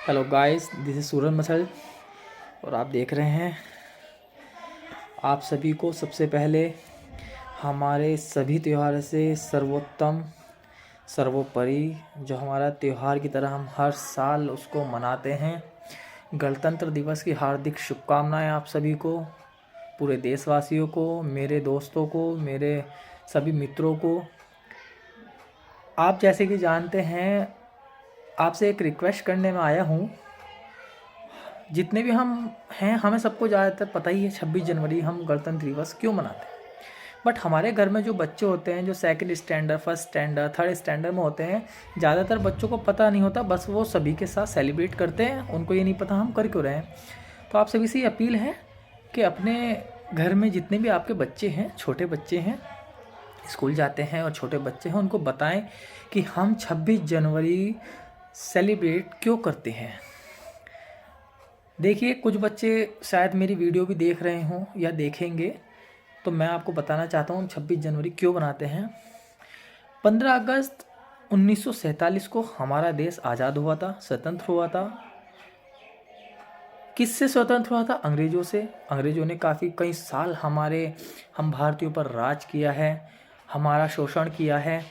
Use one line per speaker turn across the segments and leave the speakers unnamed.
Hello guys, this is Suraj muscle और आप देख रहे हैं। आप सभी को सबसे पहले हमारे सभी त्यौहार से सर्वोत्तम सर्वोपरि जो हमारा त्यौहार की तरह हम हर साल उसको मनाते हैं, गणतंत्र दिवस की हार्दिक शुभकामनाएं आप सभी को, पूरे देशवासियों को, मेरे दोस्तों को, मेरे सभी मित्रों को। आप जैसे कि जानते हैं, आपसे एक रिक्वेस्ट करने में आया हूँ। जितने भी हम हैं, हमें सबको ज़्यादातर पता ही है 26 जनवरी हम गणतंत्र दिवस क्यों मनाते हैं। बट हमारे घर में जो बच्चे होते हैं, जो second standard, first standard, third standard में होते हैं, ज़्यादातर बच्चों को पता नहीं होता, बस वो सभी के साथ सेलिब्रेट करते हैं, उनको ये नहीं पता हम कर क्यों रहे हैं। तो आप सभी से ये अपील है कि अपने घर में जितने भी आपके बच्चे हैं, छोटे बच्चे हैं, स्कूल जाते हैं और छोटे बच्चे हैं, उनको बताएं कि हम 26 जनवरी सेलिब्रेट क्यों करते हैं। देखिए, कुछ बच्चे शायद मेरी वीडियो भी देख रहे हों या देखेंगे, तो मैं आपको बताना चाहता हूँ 26 जनवरी क्यों बनाते हैं। 15 अगस्त 1947 को हमारा देश आज़ाद हुआ था, स्वतंत्र हुआ था। किससे स्वतंत्र हुआ था? अंग्रेज़ों से। अंग्रेज़ों ने कई साल हम भारतीयों पर राज किया है, हमारा शोषण किया है।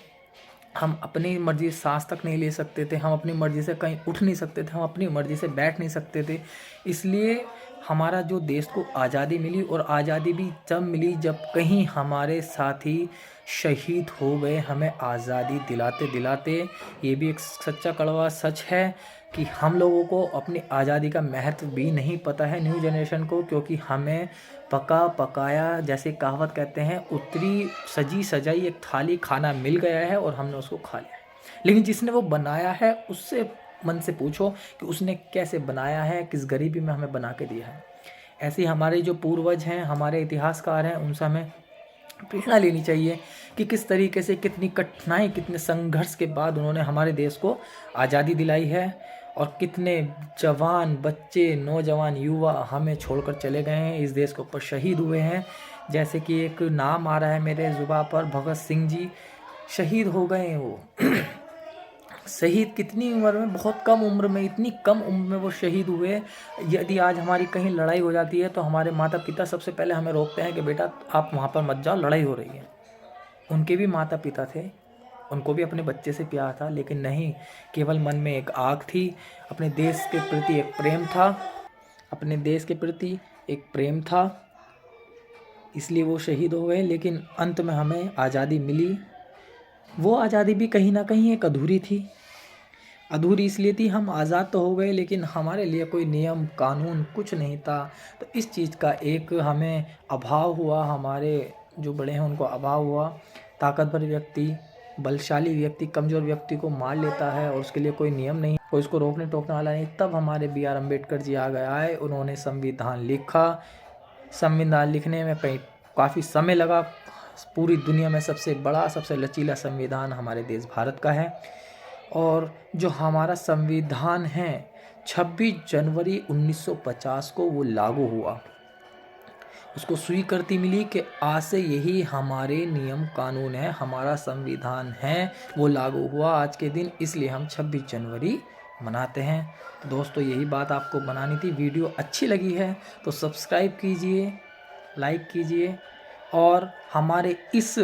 हम अपनी मर्ज़ी से सांस तक नहीं ले सकते थे, हम अपनी मर्ज़ी से कहीं उठ नहीं सकते थे, हम अपनी मर्ज़ी से बैठ नहीं सकते थे। इसलिए हमारा जो देश को आज़ादी मिली, और आज़ादी भी तब मिली जब कहीं हमारे साथी शहीद हो गए हमें आज़ादी दिलाते दिलाते। ये भी एक सच्चा कड़वा सच है कि हम लोगों को अपनी आज़ादी का महत्व भी नहीं पता है, न्यू जनरेशन को, क्योंकि हमें पका पकाया, जैसे कहावत कहते हैं, उतरी सजी सजाई एक थाली खाना मिल गया है और हमने उसको खा लिया है। लेकिन जिसने वो बनाया है, उससे मन से पूछो कि उसने कैसे बनाया है, किस गरीबी में हमें बना के दिया है। ऐसे ही हमारे जो पूर्वज हैं, हमारे इतिहासकार हैं, उनसे हमें प्रेरणा लेनी चाहिए कि किस तरीके से, कितनी कठिनाई, कितने संघर्ष के बाद उन्होंने हमारे देश को आज़ादी दिलाई है, और कितने जवान बच्चे, नौजवान, युवा हमें छोड़कर चले गए हैं, इस देश के ऊपर शहीद हुए हैं। जैसे कि एक नाम आ रहा है मेरे ज़ुबान पर, भगत सिंह जी शहीद हो गए हैं। वो शहीद कितनी उम्र में, बहुत कम उम्र में, इतनी कम उम्र में वो शहीद हुए। यदि आज हमारी कहीं लड़ाई हो जाती है तो हमारे माता पिता सबसे पहले हमें रोकते हैं कि बेटा आप वहाँ पर मत जाओ, लड़ाई हो रही है। उनके भी माता पिता थे, उनको भी अपने बच्चे से प्यार था, लेकिन नहीं, केवल मन में एक आग थी, अपने देश के प्रति एक प्रेम था, अपने देश के प्रति एक प्रेम था, इसलिए वो शहीद हो गए। लेकिन अंत में हमें आज़ादी मिली। वो आज़ादी भी कहीं ना कहीं एक अधूरी थी। अधूरी इसलिए थी, हम आज़ाद तो हो गए लेकिन हमारे लिए कोई नियम कानून कुछ नहीं था। तो इस चीज़ का एक हमें अभाव हुआ, हमारे जो बड़े हैं उनको अभाव हुआ। ताकतवर व्यक्ति, बलशाली व्यक्ति कमज़ोर व्यक्ति को मार लेता है और उसके लिए कोई नियम नहीं, कोई उसको रोकने टोकने वाला नहीं। तब हमारे B.R. अम्बेडकर जी आ गए आए, उन्होंने संविधान लिखा। संविधान लिखने में काफ़ी समय लगा। पूरी दुनिया में सबसे बड़ा, सबसे लचीला संविधान हमारे देश भारत का है। और जो हमारा संविधान है, 26 जनवरी 1950 को वो लागू हुआ, उसको स्वीकृति मिली कि आज से यही हमारे नियम कानून है, हमारा संविधान है, वो लागू हुआ आज के दिन। इसलिए हम 26 जनवरी मनाते हैं। तो दोस्तों, यही बात आपको बनानी थी। वीडियो अच्छी लगी है तो सब्सक्राइब कीजिए, लाइक कीजिए, और हमारे इस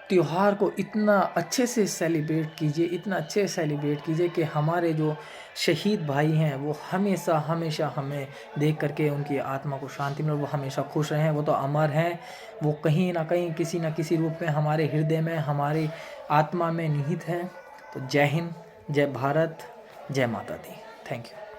त्यौहार को इतना अच्छे से सेलिब्रेट कीजिए, इतना अच्छे से सेलिब्रेट कीजिए कि हमारे जो शहीद भाई हैं वो हमेशा हमेशा हमें देख करके उनकी आत्मा को शांति मिले, वो हमेशा खुश रहें। वो तो अमर हैं, वो कहीं ना कहीं किसी न किसी रूप में हमारे हृदय में, हमारी आत्मा में निहित हैं। तो जय हिंद, जय भारत, जय माता दी। Thank you.